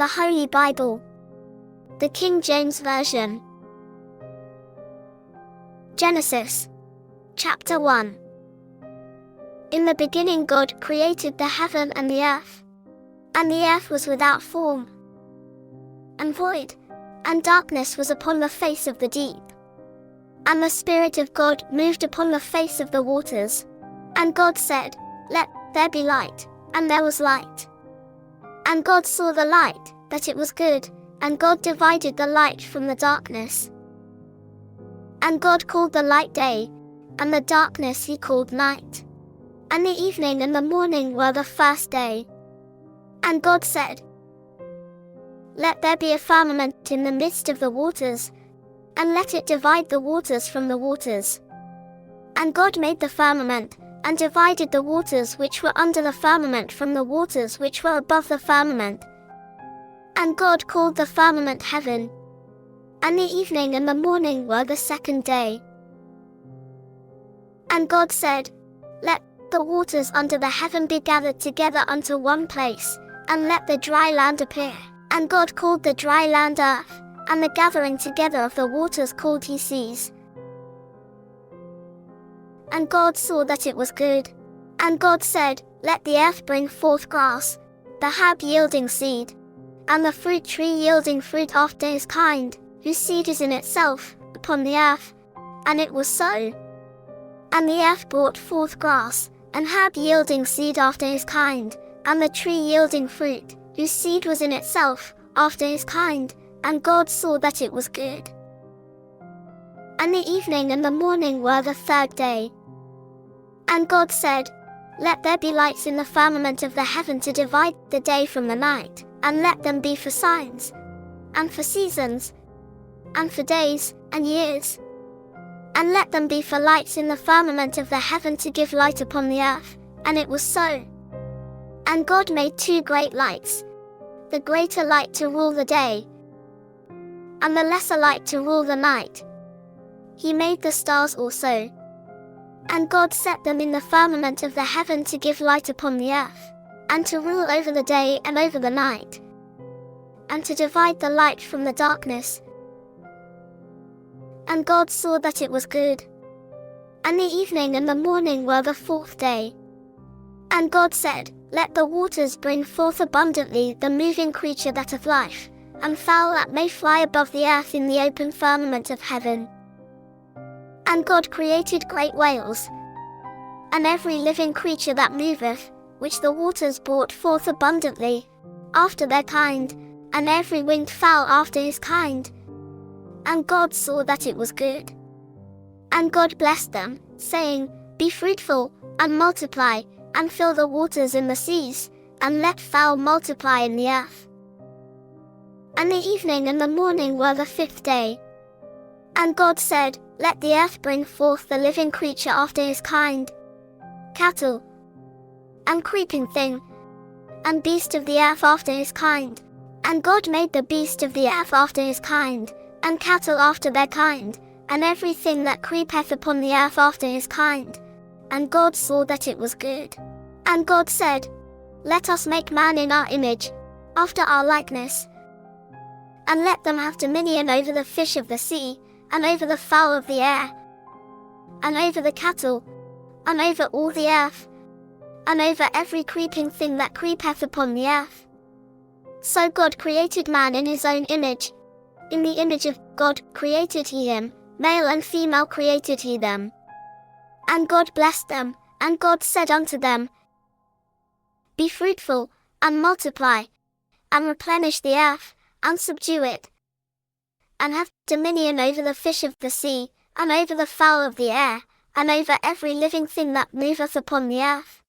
the Holy Bible, the King James Version. Genesis, chapter 1. In the beginning God created the heaven and the earth. And the earth was without form and void, and darkness was upon the face of the deep. And the Spirit of God moved upon the face of the waters. And God said, "Let there be light," and there was light. And God saw the light, that it was good, and God divided the light from the darkness. And God called the light day, and the darkness he called night. And the evening and the morning were the first day. And God said, "Let there be a firmament in the midst of the waters, and let it divide the waters from the waters." And God made the firmament, and divided the waters which were under the firmament from the waters which were above the firmament. And God called the firmament heaven. And the evening and the morning were the second day. And God said, "Let the waters under the heaven be gathered together unto one place, and let the dry land appear." And God called the dry land earth, and the gathering together of the waters called he seas. And God saw that it was good. And God said, "Let the earth bring forth grass, the herb yielding seed, and the fruit tree yielding fruit after his kind, whose seed is in itself, upon the earth." And it was so. And the earth brought forth grass, and herb yielding seed after his kind, and the tree yielding fruit, whose seed was in itself, after his kind. And God saw that it was good. And the evening and the morning were the third day. And God said, "Let there be lights in the firmament of the heaven to divide the day from the night, and let them be for signs, and for seasons, and for days, and years. And let them be for lights in the firmament of the heaven to give light upon the earth." And it was so. And God made two great lights, the greater light to rule the day, and the lesser light to rule the night. He made the stars also. And God set them in the firmament of the heaven to give light upon the earth, and to rule over the day and over the night, and to divide the light from the darkness. And God saw that it was good. And the evening and the morning were the fourth day. And God said, "Let the waters bring forth abundantly the moving creature that hath life, and fowl that may fly above the earth in the open firmament of heaven." And God created great whales, and every living creature that moveth, which the waters brought forth abundantly, after their kind, and every winged fowl after his kind. And God saw that it was good. And God blessed them, saying, "Be fruitful, and multiply, and fill the waters in the seas, and let fowl multiply in the earth." And the evening and the morning were the fifth day. And God said, "Let the earth bring forth the living creature after his kind, cattle, and creeping thing, and beast of the earth after his kind." And God made the beast of the earth after his kind, and cattle after their kind, and everything that creepeth upon the earth after his kind. And God saw that it was good. And God said, "Let us make man in our image, after our likeness, and let them have dominion over the fish of the sea, and over the fowl of the air, and over the cattle, and over all the earth, and over every creeping thing that creepeth upon the earth." So God created man in his own image. In the image of God created he him, male and female created he them. And God blessed them, and God said unto them, "Be fruitful, and multiply, and replenish the earth, and subdue it, and have dominion over the fish of the sea, and over the fowl of the air, and over every living thing that moveth upon the earth."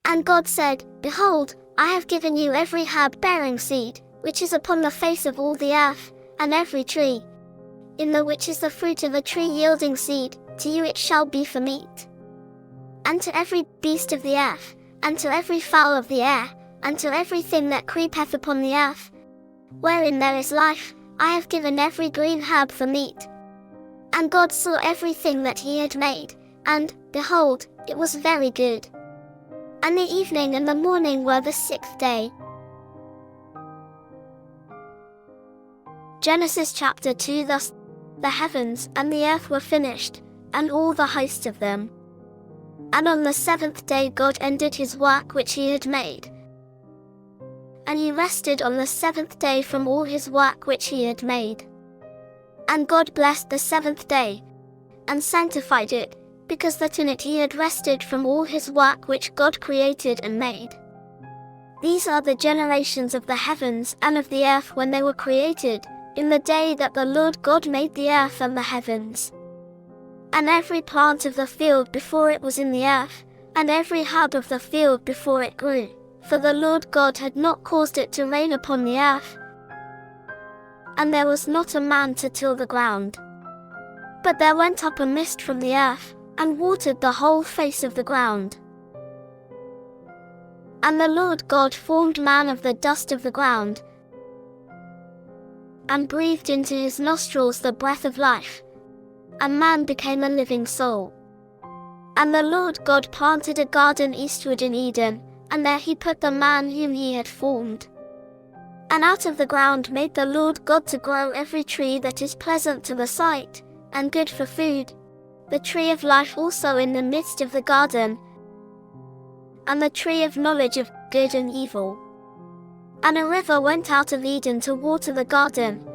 And God said, "Behold, I have given you every herb bearing seed, which is upon the face of all the earth, and every tree, in the which is the fruit of a tree yielding seed, to you it shall be for meat. And to every beast of the earth, and to every fowl of the air, and to everything that creepeth upon the earth, wherein there is life, I have given every green herb for meat." And God saw everything that he had made, and, behold, it was very good. And the evening and the morning were the sixth day. Genesis chapter 2. Thus the heavens and the earth were finished, and all the host of them. And on the seventh day God ended his work which he had made. And he rested on the seventh day from all his work which he had made. And God blessed the seventh day, and sanctified it, because that in it he had rested from all his work which God created and made. These are the generations of the heavens and of the earth when they were created, in the day that the Lord God made the earth and the heavens. And every plant of the field before it was in the earth, and every herb of the field before it grew, for the Lord God had not caused it to rain upon the earth, and there was not a man to till the ground. But there went up a mist from the earth, and watered the whole face of the ground. And the Lord God formed man of the dust of the ground, and breathed into his nostrils the breath of life, and man became a living soul. And the Lord God planted a garden eastward in Eden, and there he put the man whom he had formed. And out of the ground made the Lord God to grow every tree that is pleasant to the sight, and good for food, the tree of life also in the midst of the garden, and the tree of knowledge of good and evil. And a river went out of Eden to water the garden,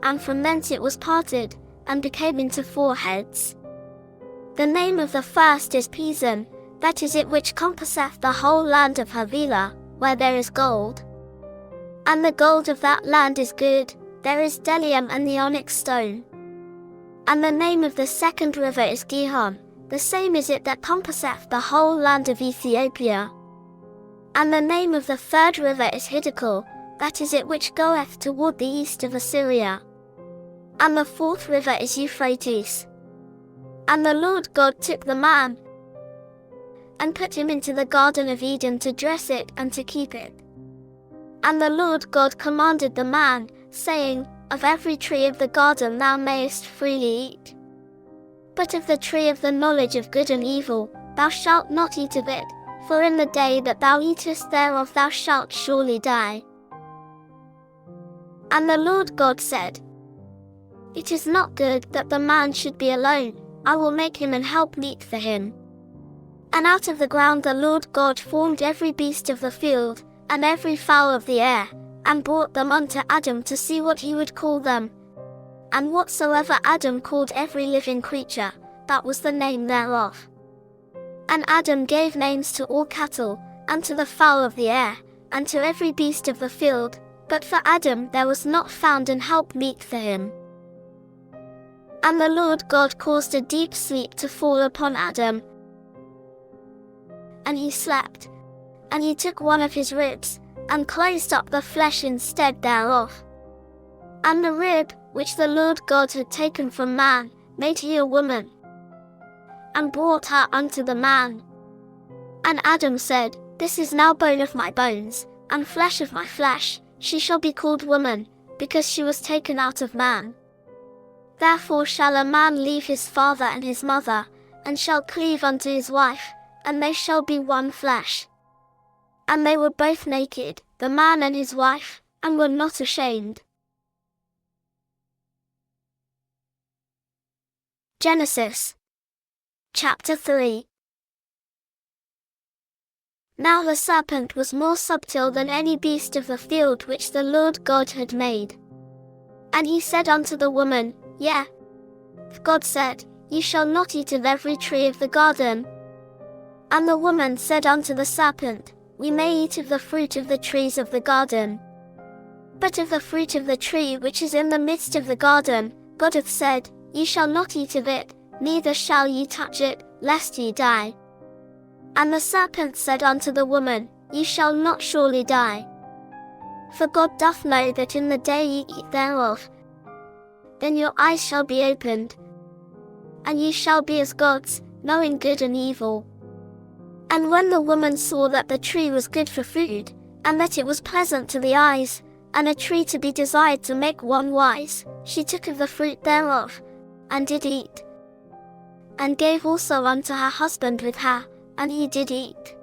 and from thence it was parted, and became into 4 heads. The name of the first is Pison, that is it which compasseth the whole land of Havilah, where there is gold. And the gold of that land is good, there is bdellium and the onyx stone. And the name of the second river is Gihon, the same is it that compasseth the whole land of Ethiopia. And the name of the third river is Hiddekel, that is it which goeth toward the east of Assyria. And the fourth river is Euphrates. And the Lord God took the man, and put him into the garden of Eden to dress it and to keep it. And the Lord God commanded the man, saying, Of every tree of the garden thou mayest freely eat, but of the tree of the knowledge of good and evil thou shalt not eat of it, for in the day that thou eatest thereof thou shalt surely die. And the Lord God said, It is not good that the man should be alone, I will make him an helpmeet for him. And out of the ground the Lord God formed every beast of the field, and every fowl of the air, and brought them unto Adam to see what he would call them. And whatsoever Adam called every living creature, that was the name thereof. And Adam gave names to all cattle, and to the fowl of the air, and to every beast of the field, but for Adam there was not found an helpmeet for him. And the Lord God caused a deep sleep to fall upon Adam, and he slept. And he took one of his ribs, and closed up the flesh instead thereof. And the rib, which the Lord God had taken from man, made he a woman, and brought her unto the man. And Adam said, This is now bone of my bones, and flesh of my flesh, she shall be called woman, because she was taken out of man. Therefore shall a man leave his father and his mother, and shall cleave unto his wife, and they shall be one flesh. And they were both naked, the man and his wife, and were not ashamed. Genesis chapter 3. Now the serpent was more subtle than any beast of the field which the Lord God had made. And he said unto the woman, Yea, God said, Ye shall not eat of every tree of the garden. And the woman said unto the serpent, We may eat of the fruit of the trees of the garden. But of the fruit of the tree which is in the midst of the garden, God hath said, Ye shall not eat of it, neither shall ye touch it, lest ye die. And the serpent said unto the woman, Ye shall not surely die. For God doth know that in the day ye eat thereof, then your eyes shall be opened, and ye shall be as gods, knowing good and evil. And when the woman saw that the tree was good for food, and that it was pleasant to the eyes, and a tree to be desired to make one wise, she took of the fruit thereof, and did eat, and gave also unto her husband with her, and he did eat.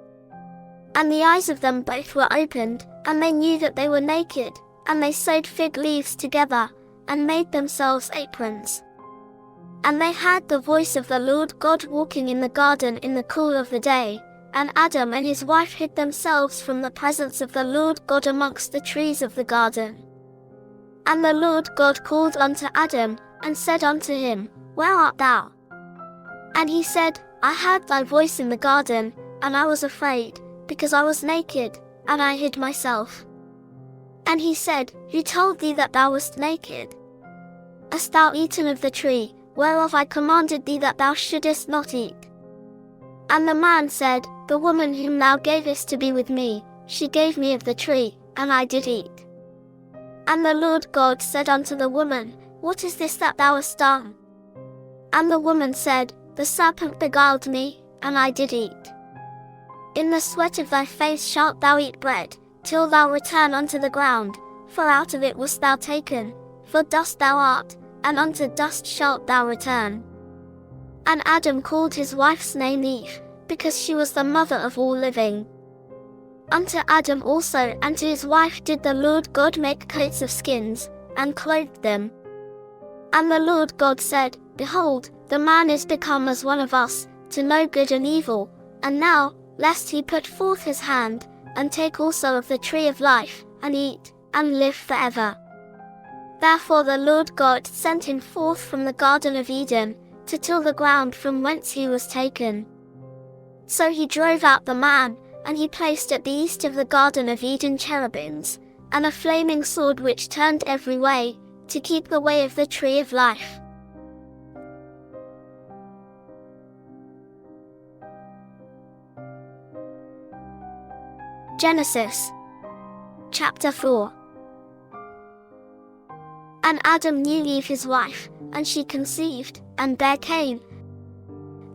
And the eyes of them both were opened, and they knew that they were naked, And they sewed fig leaves together, and made themselves aprons. And they heard the voice of the Lord God walking in the garden in the cool of the day, and Adam and his wife hid themselves from the presence of the Lord God amongst the trees of the garden. And the Lord God called unto Adam, and said unto him, Where art thou? And he said, I heard thy voice in the garden, and I was afraid, because I was naked, and I hid myself. And he said, Who told thee that thou wast naked? Hast thou eaten of the tree, whereof I commanded thee that thou shouldest not eat? And the man said, The woman whom thou gavest to be with me, she gave me of the tree, and I did eat. And the Lord God said unto the woman, What is this that thou hast done? And the woman said, The serpent beguiled me, and I did eat. In the sweat of thy face shalt thou eat bread, till thou return unto the ground, for out of it wast thou taken, for dust thou art, and unto dust shalt thou return. And Adam called his wife's name Eve, because she was the mother of all living. Unto Adam also and to his wife did the Lord God make coats of skins, and clothed them. And the Lord God said, Behold, the man is become as one of us, to know good and evil, and now, lest he put forth his hand, and take also of the tree of life, and eat, and live forever. Therefore the Lord God sent him forth from the Garden of Eden, to till the ground from whence he was taken. So he drove out the man, and he placed at the east of the Garden of Eden cherubims, and a flaming sword which turned every way, to keep the way of the tree of life. Genesis chapter 4. And Adam knew Eve his wife, and she conceived, and bare Cain,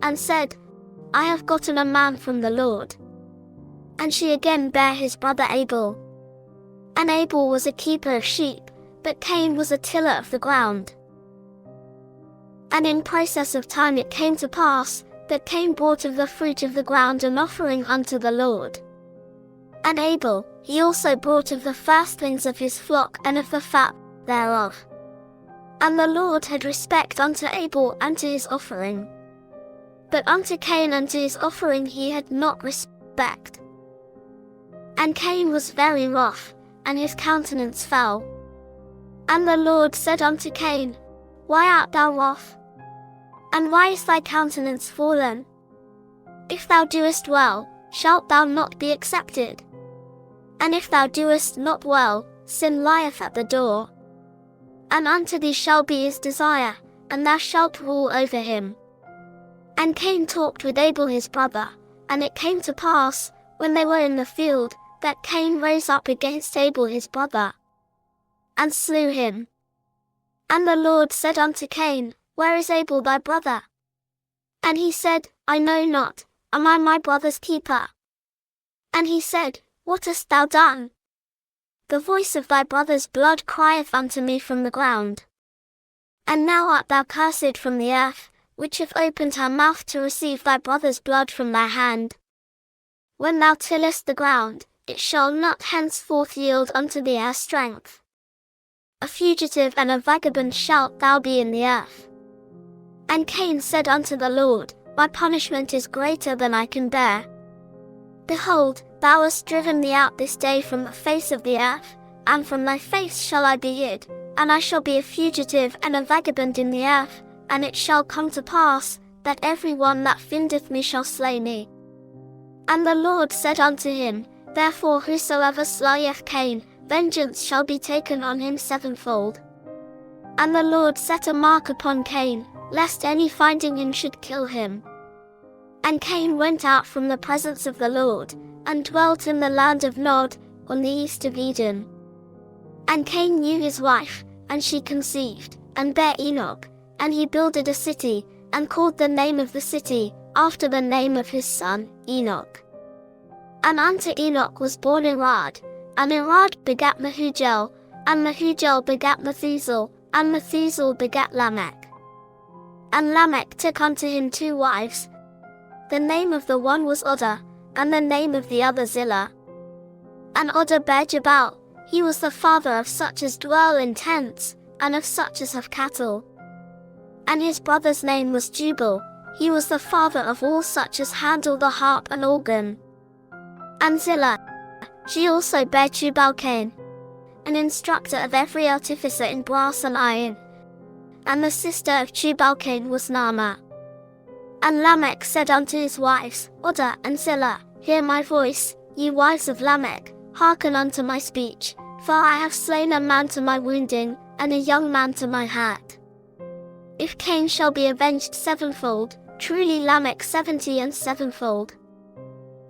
and said, I have gotten a man from the Lord. And she again bare his brother Abel. And Abel was a keeper of sheep, but Cain was a tiller of the ground. And in process of time it came to pass, that Cain brought of the fruit of the ground an offering unto the Lord. And Abel, he also brought of the firstlings of his flock and of the fat thereof. And the Lord had respect unto Abel and to his offering. But unto Cain and to his offering he had not respect. And Cain was very wroth, and his countenance fell. And the Lord said unto Cain, Why art thou wroth? And why is thy countenance fallen? If thou doest well, shalt thou not be accepted? And if thou doest not well, sin lieth at the door. And unto thee shall be his desire, and thou shalt rule over him. And Cain talked with Abel his brother, and it came to pass, when they were in the field, that Cain rose up against Abel his brother, and slew him. And the Lord said unto Cain, Where is Abel thy brother? And he said, I know not, am I my brother's keeper? And he said, What hast thou done? The voice of thy brother's blood crieth unto me from the ground. And now art thou cursed from the earth, which hath opened her mouth to receive thy brother's blood from thy hand. When thou tillest the ground, it shall not henceforth yield unto thee her strength. A fugitive and a vagabond shalt thou be in the earth. And Cain said unto the Lord, My punishment is greater than I can bear. Behold, thou hast driven me out this day from the face of the earth, and from thy face shall I be hid, and I shall be a fugitive and a vagabond in the earth, and it shall come to pass, that every one that findeth me shall slay me. And the Lord said unto him, Therefore whosoever slayeth Cain, vengeance shall be taken on him sevenfold. And the Lord set a mark upon Cain, lest any finding him should kill him. And Cain went out from the presence of the Lord, and dwelt in the land of Nod, on the east of Eden. And Cain knew his wife, and she conceived, and bare Enoch, and he builded a city, and called the name of the city, after the name of his son, Enoch. And unto Enoch was born Irad, and Irad begat Mehujael, and Mehujael begat Methusael, and Methusael begat Lamech. And Lamech took unto him 2 wives. The name of the one was Odah, and the name of the other Zillah. And Odah bare Jabal, He was the father of such as dwell in tents, and of such as have cattle. And his brother's name was Jubal. He was the father of all such as handle the harp and organ. And Zillah, she also bare Tubal-Cain, an instructor of every artificer in brass and iron. And the sister of Tubal-Cain was Naamah. And Lamech said unto his wives, Adah and Zillah, Hear my voice, ye wives of Lamech, hearken unto my speech, for I have slain a man to my wounding, and a young man to my hurt. If Cain shall be avenged sevenfold, truly Lamech 70 and sevenfold.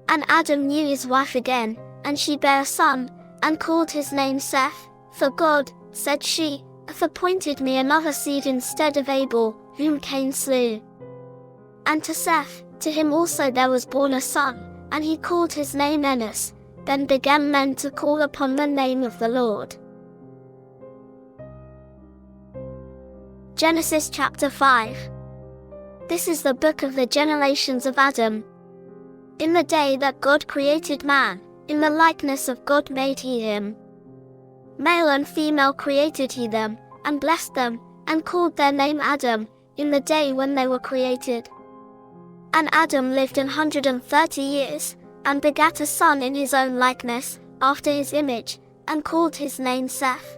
And Adam knew his wife again, and she bare a son, and called his name Seth, for God, said she, hath appointed me another seed instead of Abel, whom Cain slew. And to Seth, to him also there was born a son, and he called his name Enos. Then began men to call upon the name of the Lord. Genesis chapter 5. This is the book of the generations of Adam. In the day that God created man, in the likeness of God made he him. Male and female created he them, and blessed them, and called their name Adam, in the day when they were created. And Adam lived 130 years, and begat a son in his own likeness, after his image, and called his name Seth.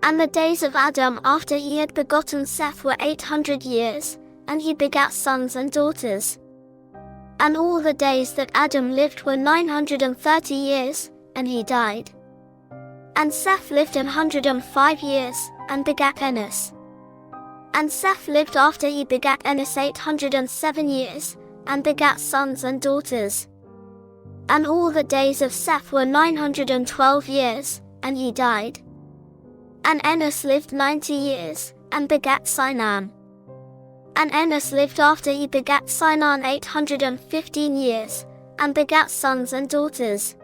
And the days of Adam after he had begotten Seth were 800 years, and he begat sons and daughters. And all the days that Adam lived were 930 years, and he died. And Seth lived 105 years, and begat Enos. And Seth lived after he begat Enos 807 years, and begat sons and daughters. And all the days of Seth were 912 years, and he died. And Enos lived 90 years, and begat Sinan. And Enos lived after he begat Sinan 815 years, and begat sons and daughters.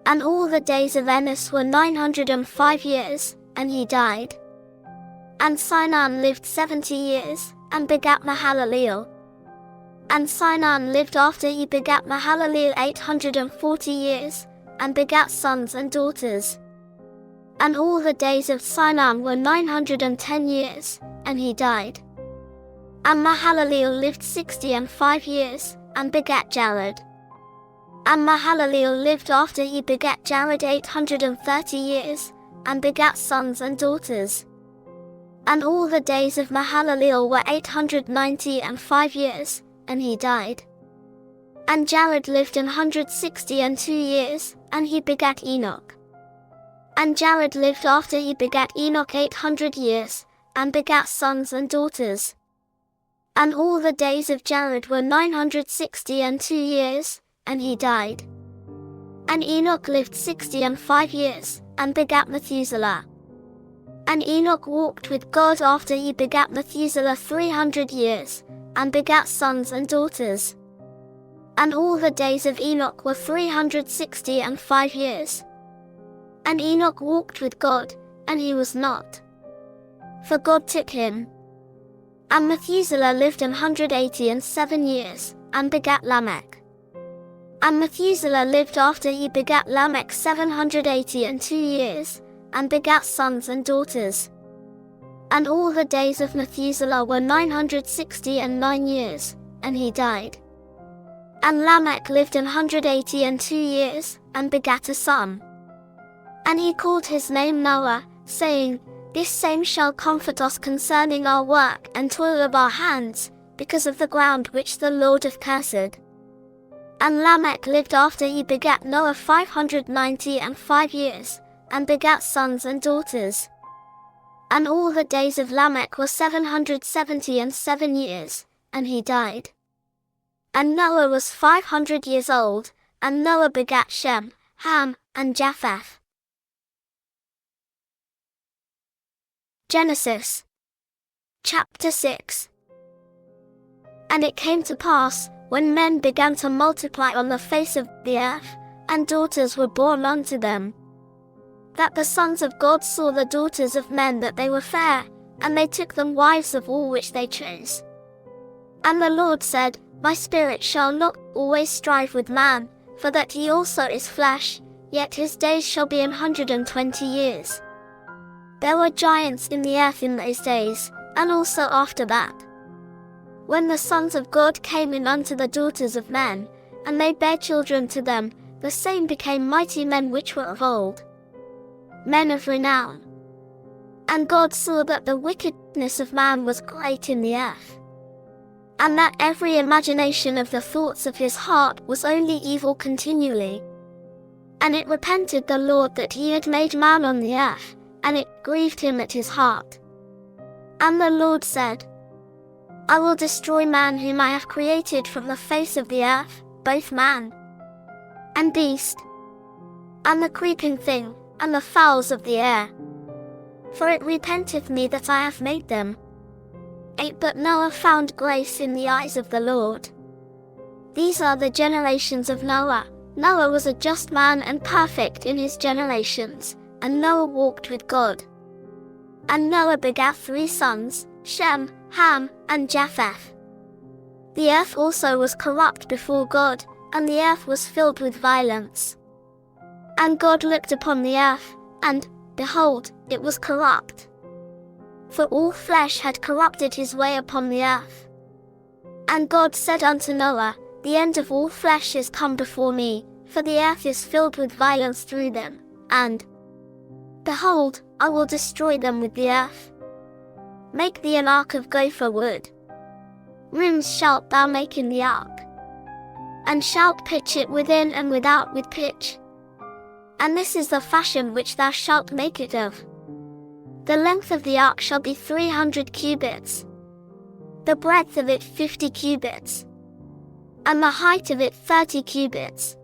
And all the days of Enos were 905 years, and he died. And Sinan lived 70 years, and begat Mahalaleel. And Sinan lived after he begat Mahalaleel 840 years, and begat sons and daughters. And all the days of Sinan were 910 years, and he died. And Mahalaleel lived 65 years, and begat Jared. And Mahalaleel lived after he begat Jared 830 years, and begat sons and daughters. And all the days of Mahalaleel were 895 years, and he died. And Jared lived 162 years, and he begat Enoch. And Jared lived after he begat Enoch 800 years, and begat sons and daughters. And all the days of Jared were 962 years, and he died. And Enoch lived 65 years, and begat Methuselah. And Enoch walked with God after he begat Methuselah 300 years, and begat sons and daughters. And all the days of Enoch were 365 years. And Enoch walked with God, and he was not, for God took him. And Methuselah lived 187 years, and begat Lamech. And Methuselah lived after he begat Lamech 782 years, and begat sons and daughters. And all the days of Methuselah were 969 years, and he died. And Lamech lived 182 years, and begat a son. And he called his name Noah, saying, This same shall comfort us concerning our work and toil of our hands, because of the ground which the Lord hath cursed. And Lamech lived after he begat Noah 595 years, and begat sons and daughters. And all the days of Lamech were 777 years, and he died. And Noah was 500 years old, and Noah begat Shem, Ham, and Japheth. Genesis chapter 6. And it came to pass, when men began to multiply on the face of the earth, and daughters were born unto them, that the sons of God saw the daughters of men that they were fair, and they took them wives of all which they chose. And the Lord said, My spirit shall not always strive with man, for that he also is flesh, yet his days shall be 120 years. There were giants in the earth in those days, and also after that. When the sons of God came in unto the daughters of men, and they bare children to them, the same became mighty men which were of old, men of renown. And God saw that the wickedness of man was great in the earth, and that every imagination of the thoughts of his heart was only evil continually. And it repented the Lord that he had made man on the earth, and it grieved him at his heart. And the Lord said, I will destroy man whom I have created from the face of the earth, both man and beast, and the creeping thing, and the fowls of the air. For it repenteth me that I have made them. 8 But Noah found grace in the eyes of the Lord. These are the generations of Noah. Noah was a just man and perfect in his generations, and Noah walked with God. And Noah begat 3 sons, Shem, Ham, and Japheth. The earth also was corrupt before God, and the earth was filled with violence. And God looked upon the earth, and, behold, it was corrupt. For all flesh had corrupted his way upon the earth. And God said unto Noah, The end of all flesh is come before me, for the earth is filled with violence through them, and, behold, I will destroy them with the earth. Make thee an ark of gopher wood. Rooms shalt thou make in the ark, and shalt pitch it within and without with pitch. And this is the fashion which thou shalt make it of. The length of the ark shall be 300 cubits, the breadth of it 50 cubits, and the height of it 30 cubits.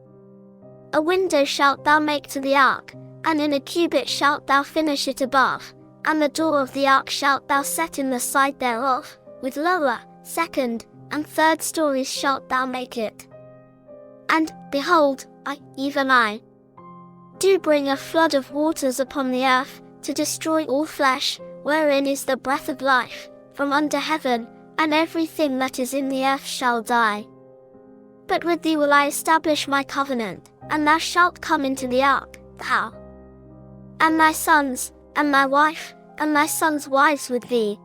A window shalt thou make to the ark, and in a cubit shalt thou finish it above, and the door of the ark shalt thou set in the side thereof, with lower, second, and third stories shalt thou make it. And, behold, I, even I, do bring a flood of waters upon the earth, to destroy all flesh, wherein is the breath of life, from under heaven, and everything that is in the earth shall die. But with thee will I establish my covenant, and thou shalt come into the ark, thou, and thy sons, and thy wife, and thy sons' wives with thee.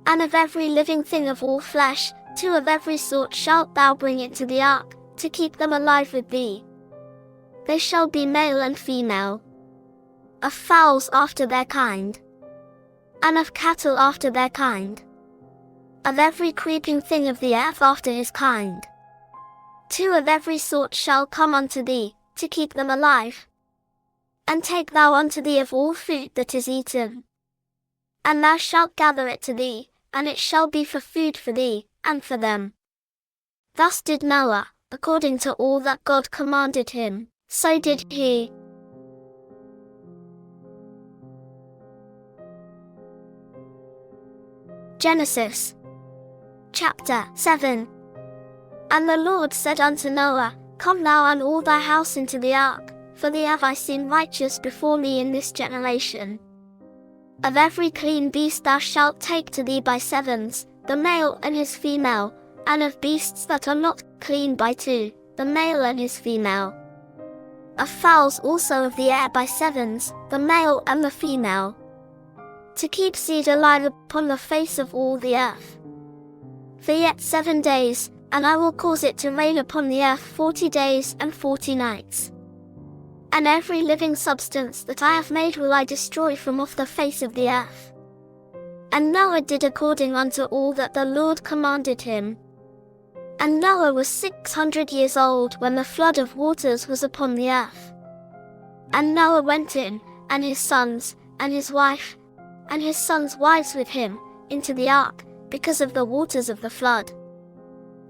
And of every living thing of all flesh, 2 of every sort shalt thou bring into the ark, to keep them alive with thee. They shall be male and female, of fowls after their kind, and of cattle after their kind, of every creeping thing of the earth after his kind. 2 of every sort shall come unto thee, to keep them alive. And take thou unto thee of all food that is eaten, and thou shalt gather it to thee, and it shall be for food for thee, and for them. Thus did Noah, according to all that God commanded him, so did he. Genesis chapter 7. And the Lord said unto Noah, Come thou and all thy house into the ark, for thee have I seen righteous before me in this generation. Of every clean beast thou shalt take to thee by 7s, the male and his female, and of beasts that are not clean by 2, the male and his female. Of fowls also of the air by 7s, the male and the female, to keep seed alive upon the face of all the earth. For yet 7 days, and I will cause it to rain upon the earth 40 days and 40 nights. And every living substance that I have made will I destroy from off the face of the earth. And Noah did according unto all that the Lord commanded him. And Noah was 600 years old when the flood of waters was upon the earth. And Noah went in, and his sons, and his wife, and his sons' wives with him, into the ark, because of the waters of the flood.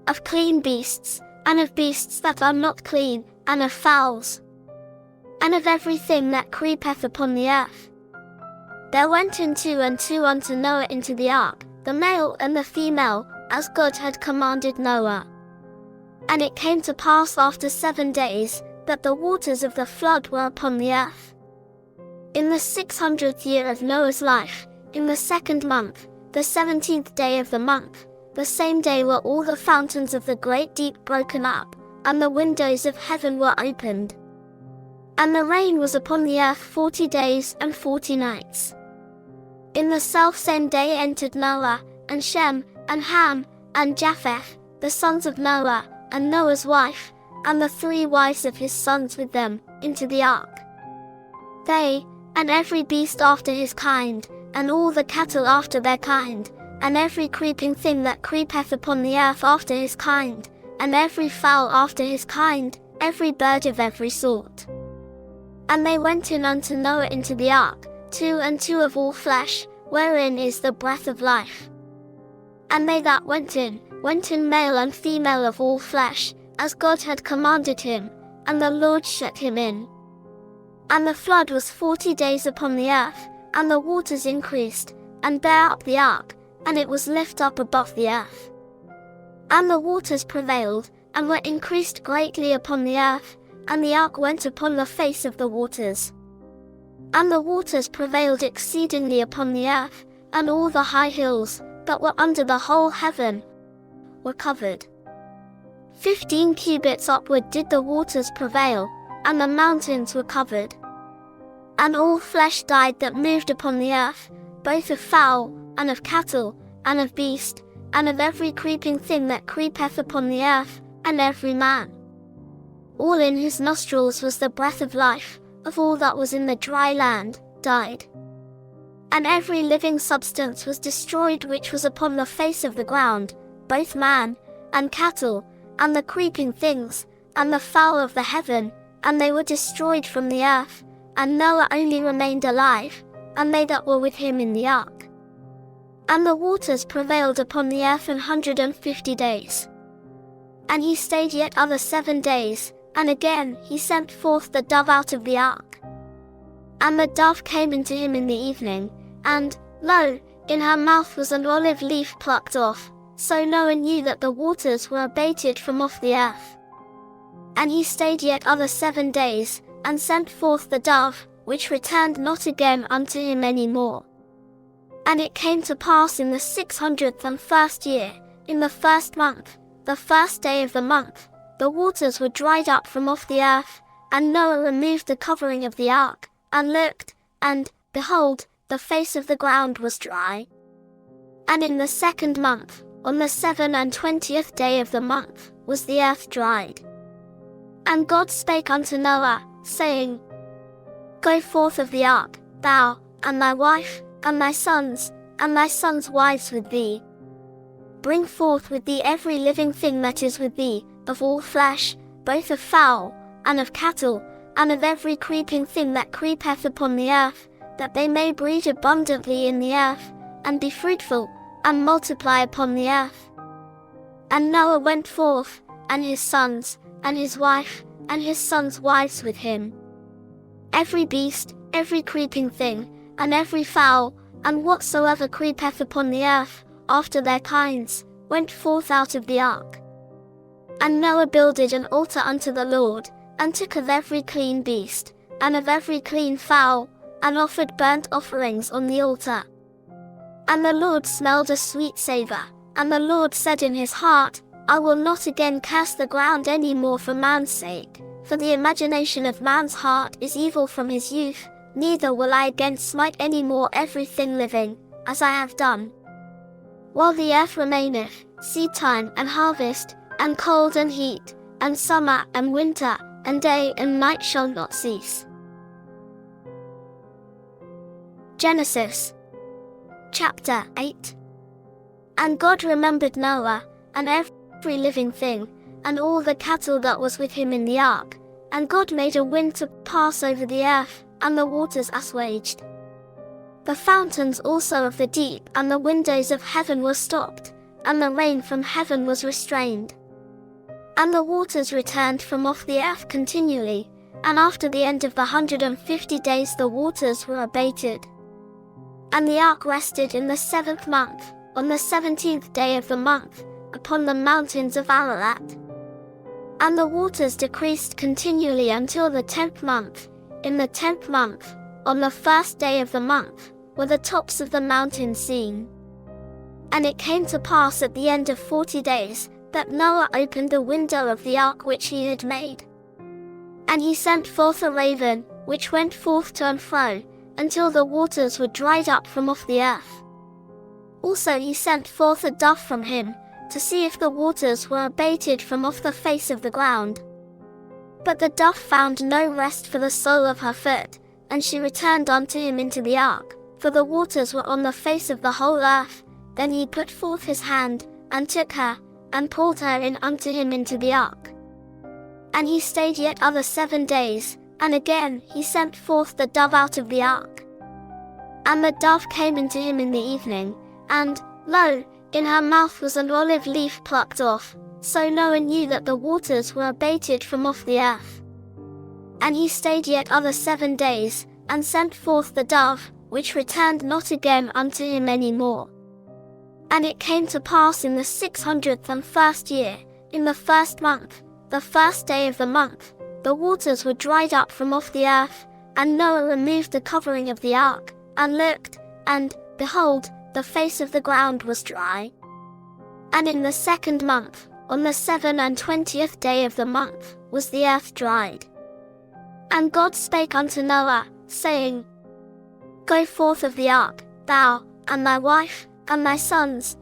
Of clean beasts, and of beasts that are not clean, and of fowls, and of everything that creepeth upon the earth. There went in 2 and 2 unto Noah into the ark, the male and the female, as God had commanded Noah. And it came to pass after 7 days, that the waters of the flood were upon the earth. In the 600th year of Noah's life, in the 2nd month, the 17th day of the month, the same day were all the fountains of the great deep broken up, and the windows of heaven were opened. And the rain was upon the earth 40 days and 40 nights. In the selfsame day entered Noah, and Shem, and Ham, and Japheth, the sons of Noah, and Noah's wife, and the 3 wives of his sons with them, into the ark. They, and every beast after his kind, and all the cattle after their kind, and every creeping thing that creepeth upon the earth after his kind, and every fowl after his kind, every bird of every sort. And they went in unto Noah into the ark, 2 and 2 of all flesh, wherein is the breath of life. And they that went in male and female of all flesh, as God had commanded him, and the Lord shut him in. And the flood was 40 days upon the earth, and the waters increased, and bare up the ark, and it was lift up above the earth. And the waters prevailed, and were increased greatly upon the earth, and the ark went upon the face of the waters. And the waters prevailed exceedingly upon the earth, and all the high hills, that were under the whole heaven, were covered. 15 cubits upward did the waters prevail, and the mountains were covered. And all flesh died that moved upon the earth, both of fowl, and of cattle, and of beast, and of every creeping thing that creepeth upon the earth, and every man. All in his nostrils was the breath of life, of all that was in the dry land, died. And every living substance was destroyed which was upon the face of the ground, both man, and cattle, and the creeping things, and the fowl of the heaven, and they were destroyed from the earth, and Noah only remained alive, and they that were with him in the ark. And the waters prevailed upon the earth 150 days. And he stayed yet other 7 days, and again he sent forth the dove out of the ark. And the dove came unto him in the evening, and, lo, in her mouth was an olive leaf plucked off, so Noah knew that the waters were abated from off the earth. And he stayed yet other 7 days, and sent forth the dove, which returned not again unto him any more. And it came to pass in the 601st year, in the 1st month, the 1st day of the month, the waters were dried up from off the earth, and Noah removed the covering of the ark, and looked, and, behold, the face of the ground was dry. And in the 2nd month, on the 27th day of the month, was the earth dried. And God spake unto Noah, saying, Go forth of the ark, thou, and thy wife, and thy sons wives with thee. Bring forth with thee every living thing that is with thee, of all flesh, both of fowl, and of cattle, and of every creeping thing that creepeth upon the earth, that they may breed abundantly in the earth, and be fruitful, and multiply upon the earth. And Noah went forth, and his sons, and his wife, and his sons' wives with him. Every beast, every creeping thing, and every fowl, and whatsoever creepeth upon the earth, after their kinds, went forth out of the ark. And Noah builded an altar unto the Lord, and took of every clean beast, and of every clean fowl, and offered burnt offerings on the altar. And the Lord smelled a sweet savour, and the Lord said in his heart, I will not again curse the ground any more for man's sake, for the imagination of man's heart is evil from his youth, neither will I again smite any more everything living, as I have done. While the earth remaineth, seedtime and harvest, and cold and heat, and summer and winter, and day and night shall not cease. Genesis chapter 8. And God remembered Noah, and every living thing, and all the cattle that was with him in the ark, and God made a wind to pass over the earth, and the waters assuaged. The fountains also of the deep and the windows of heaven were stopped, and the rain from heaven was restrained. And the waters returned from off the earth continually, and after the end of the 150 days the waters were abated. And the ark rested in the 7th month, on the 17th day of the month, upon the mountains of Ararat. And the waters decreased continually until the 10th month. In the 10th month, on the 1st day of the month, were the tops of the mountains seen. And it came to pass at the end of 40 days, that Noah opened the window of the ark which he had made. And he sent forth a raven, which went forth to and fro, until the waters were dried up from off the earth. Also he sent forth a dove from him, to see if the waters were abated from off the face of the ground. But the dove found no rest for the sole of her foot, and she returned unto him into the ark, for the waters were on the face of the whole earth. Then he put forth his hand, and took her, and pulled her in unto him into the ark. And he stayed yet other 7 days, and again he sent forth the dove out of the ark. And the dove came into him in the evening, and, lo, in her mouth was an olive leaf plucked off. So Noah knew that the waters were abated from off the earth. And he stayed yet other 7 days, and sent forth the dove, which returned not again unto him any more. And it came to pass in the 601st year, in the 1st month, the 1st day of the month, the waters were dried up from off the earth, and Noah removed the covering of the ark, and looked, and, behold, the face of the ground was dry. And in the 2nd month, on the 27th day of the month, was the earth dried. And God spake unto Noah, saying, Go forth of the ark, thou, and thy wife, and thy sons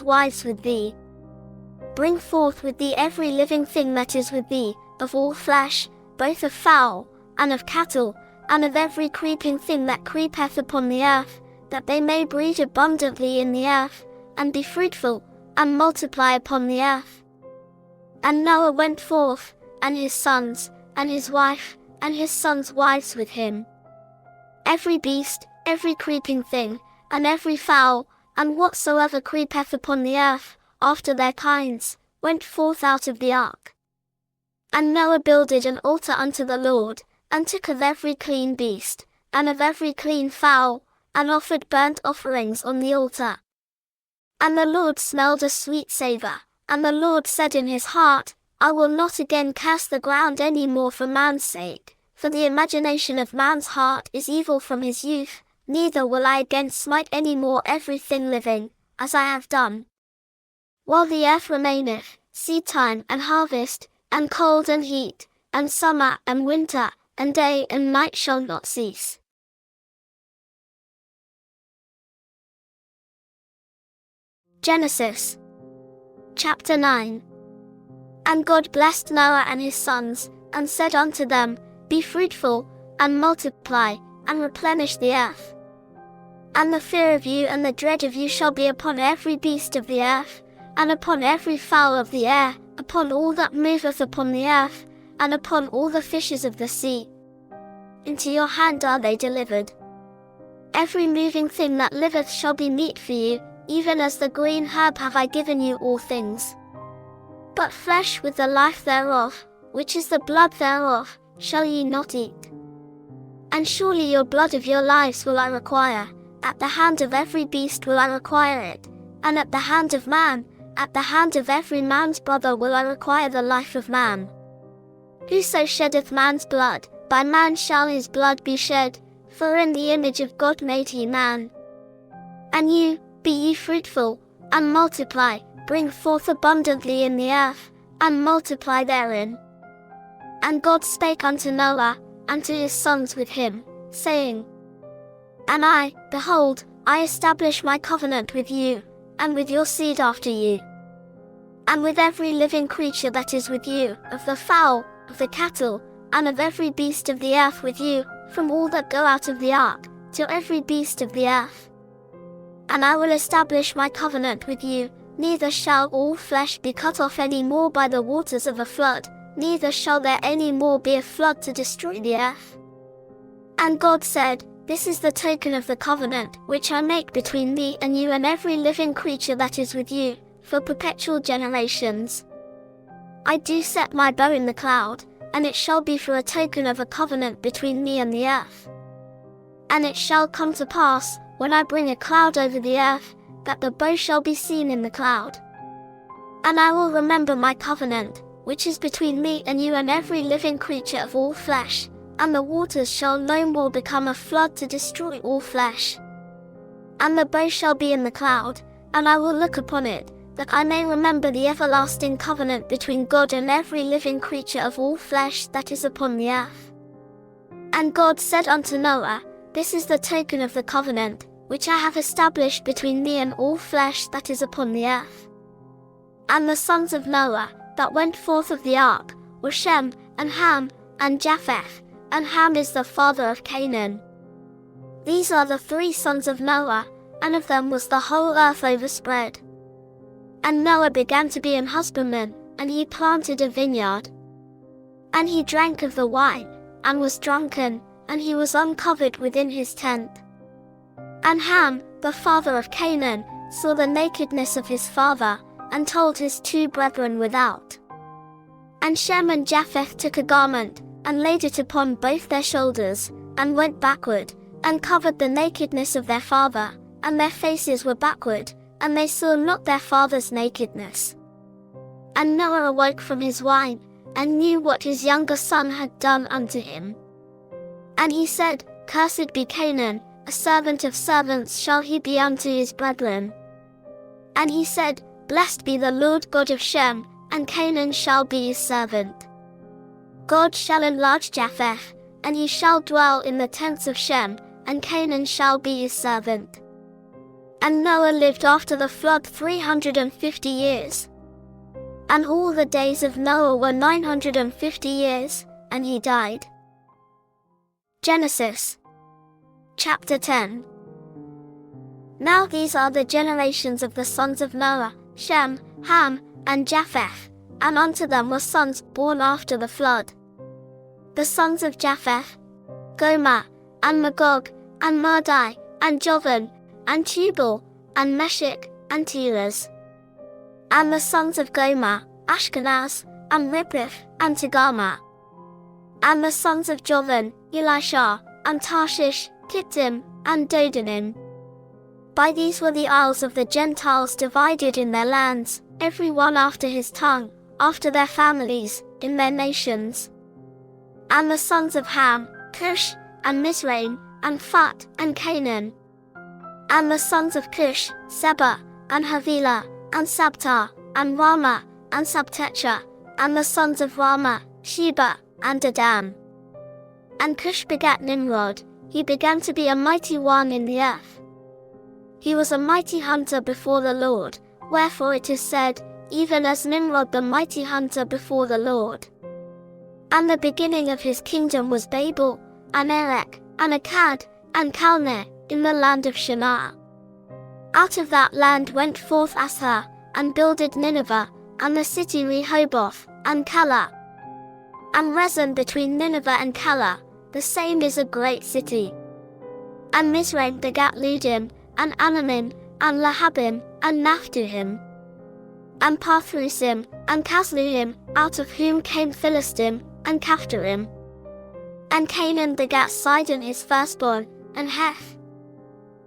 wives with thee. Bring forth with thee every living thing that is with thee, of all flesh, both of fowl, and of cattle, and of every creeping thing that creepeth upon the earth, that they may breed abundantly in the earth, and be fruitful, and multiply upon the earth. And Noah went forth, and his sons, and his wife, and his sons' wives with him. Every beast, every creeping thing, and every fowl, and whatsoever creepeth upon the earth, after their kinds, went forth out of the ark. And Noah builded an altar unto the Lord, and took of every clean beast, and of every clean fowl, and offered burnt offerings on the altar. And the Lord smelled a sweet savour, and the Lord said in his heart, I will not again curse the ground any more for man's sake, for the imagination of man's heart is evil from his youth, neither will I again smite any more everything living, as I have done. While the earth remaineth, seedtime and harvest, and cold and heat, and summer and winter, and day and night shall not cease. Genesis chapter 9. And God blessed Noah and his sons, and said unto them, Be fruitful, and multiply, and replenish the earth. And the fear of you and the dread of you shall be upon every beast of the earth, and upon every fowl of the air, upon all that moveth upon the earth, and upon all the fishes of the sea. Into your hand are they delivered. Every moving thing that liveth shall be meat for you, even as the green herb have I given you all things. But flesh with the life thereof, which is the blood thereof, shall ye not eat. And surely your blood of your lives will I require, at the hand of every beast will I require it, and at the hand of man, at the hand of every man's brother will I require the life of man. Whoso sheddeth man's blood, by man shall his blood be shed, for in the image of God made he man. And you, be ye fruitful, and multiply, bring forth abundantly in the earth, and multiply therein. And God spake unto Noah, and to his sons with him, saying, And I, behold, I establish my covenant with you, and with your seed after you, and with every living creature that is with you, of the fowl, of the cattle, and of every beast of the earth with you, from all that go out of the ark, to every beast of the earth. And I will establish my covenant with you, neither shall all flesh be cut off any more by the waters of a flood, neither shall there any more be a flood to destroy the earth. And God said, This is the token of the covenant, which I make between me and you and every living creature that is with you, for perpetual generations. I do set my bow in the cloud, and it shall be for a token of a covenant between me and the earth. And it shall come to pass, when I bring a cloud over the earth, that the bow shall be seen in the cloud. And I will remember my covenant, which is between me and you and every living creature of all flesh, and the waters shall no more become a flood to destroy all flesh. And the bow shall be in the cloud, and I will look upon it, that I may remember the everlasting covenant between God and every living creature of all flesh that is upon the earth. And God said unto Noah, This is the token of the covenant, which I have established between me and all flesh that is upon the earth. And the sons of Noah, that went forth of the ark, were Shem, and Ham, and Japheth, and Ham is the father of Canaan. These are the 3 sons of Noah, and of them was the whole earth overspread. And Noah began to be an husbandman, and he planted a vineyard. And he drank of the wine, and was drunken, and he was uncovered within his tent. And Ham, the father of Canaan, saw the nakedness of his father, and told his 2 brethren without. And Shem and Japheth took a garment, and laid it upon both their shoulders, and went backward, and covered the nakedness of their father, and their faces were backward, and they saw not their father's nakedness. And Noah awoke from his wine, and knew what his younger son had done unto him. And he said, Cursed be Canaan, a servant of servants shall he be unto his brethren. And he said, Blessed be the Lord God of Shem, and Canaan shall be his servant. God shall enlarge Japheth, and he shall dwell in the tents of Shem, and Canaan shall be his servant. And Noah lived after the flood 350 years. And all the days of Noah were 950 years, and he died. Genesis chapter 10. Now these are the generations of the sons of Noah, Shem, Ham, and Japheth, and unto them were sons born after the flood. The sons of Japheth, Gomer, and Magog, and Madai, and Jovan, and Tubal, and Meshech, and Tiras. And the sons of Gomer, Ashkenaz, and Riphath, and Togarmah. And the sons of Jovan, Elisha, and Tarshish, Kittim, and Dodanim. By these were the isles of the Gentiles divided in their lands, every one after his tongue, after their families, in their nations. And the sons of Ham, Cush, and Mizraim, and Phut, and Canaan. And the sons of Cush, Seba, and Havilah, and Sabta, and Rama, and Sabtecha. And the sons of Rama, Sheba, and Dedan. And Cush begat Nimrod. He began to be a mighty one in the earth. He was a mighty hunter before the Lord, wherefore it is said, even as Nimrod the mighty hunter before the Lord. And the beginning of his kingdom was Babel, and Erech, and Akkad, and Calneh, in the land of Shinar. Out of that land went forth Asa, and builded Nineveh, and the city Rehoboth, and Calah. And Rezin between Nineveh and Calah, the same is a great city. And Mizraim begat Ludim, and Anamim, and Lahabim, and Naphtuhim. And Pathrusim, and Casluhim, out of whom came Philistim, and Caphtorim. And Canaan begat Sidon his firstborn, and Heth.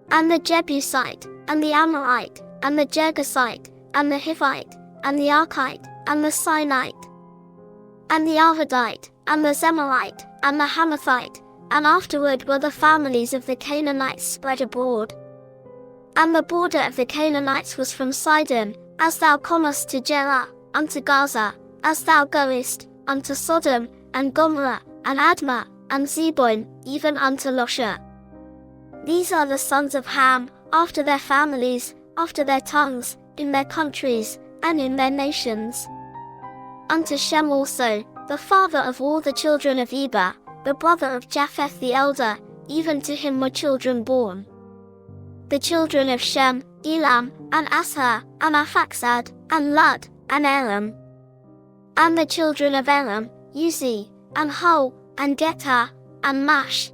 And the Jebusite, and the Amorite, and the Girgasite, and the Hivite, and the Archite, and the Sinite. And the Arvadite, and the Zemarite, and the Hamathite, and afterward were the families of the Canaanites spread abroad. And the border of the Canaanites was from Sidon, as thou comest to Gerar, unto Gaza, as thou goest, unto Sodom, and Gomorrah, and Admah, and Zeboim, even unto Losha. These are the sons of Ham, after their families, after their tongues, in their countries, and in their nations. Unto Shem also, the father of all the children of Eber, the brother of Japheth the elder, even to him were children born. The children of Shem, Elam, and Asshur, and Arphaxad, and Lud, and Aram. And the children of Aram, Uzi, and Hul, and Getah, and Mash.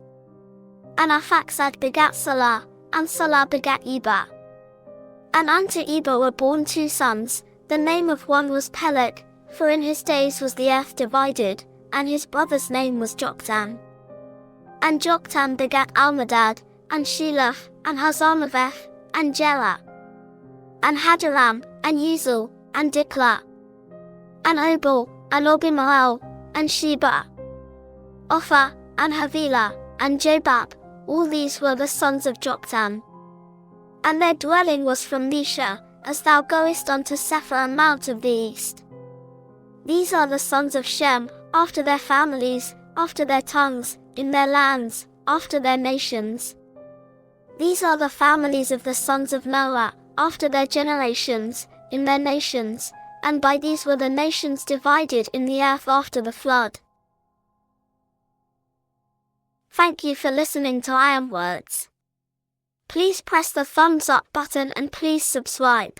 And Arphaxad begat Salah, and Salah begat Eber. And unto Eber were born 2 sons, the name of one was Peleg, for in his days was the earth divided, and his brother's name was Joktan. And Joktan begat Almadad, and Shelah, and Hazarmaveth, and Jerah. And Hadaram, and Uzal, and Diklah. And Obal, and Obimael, and Sheba. Ophir, and Havilah, and Jobab, all these were the sons of Joktan. And their dwelling was from Mesha, as thou goest unto Sepharvaim Mount of the east. These are the sons of Shem, after their families, after their tongues, in their lands, after their nations. These are the families of the sons of Noah, after their generations, in their nations, and by these were the nations divided in the earth after the flood. Thank you for listening to Ironwords. Please press the thumbs up button and please subscribe.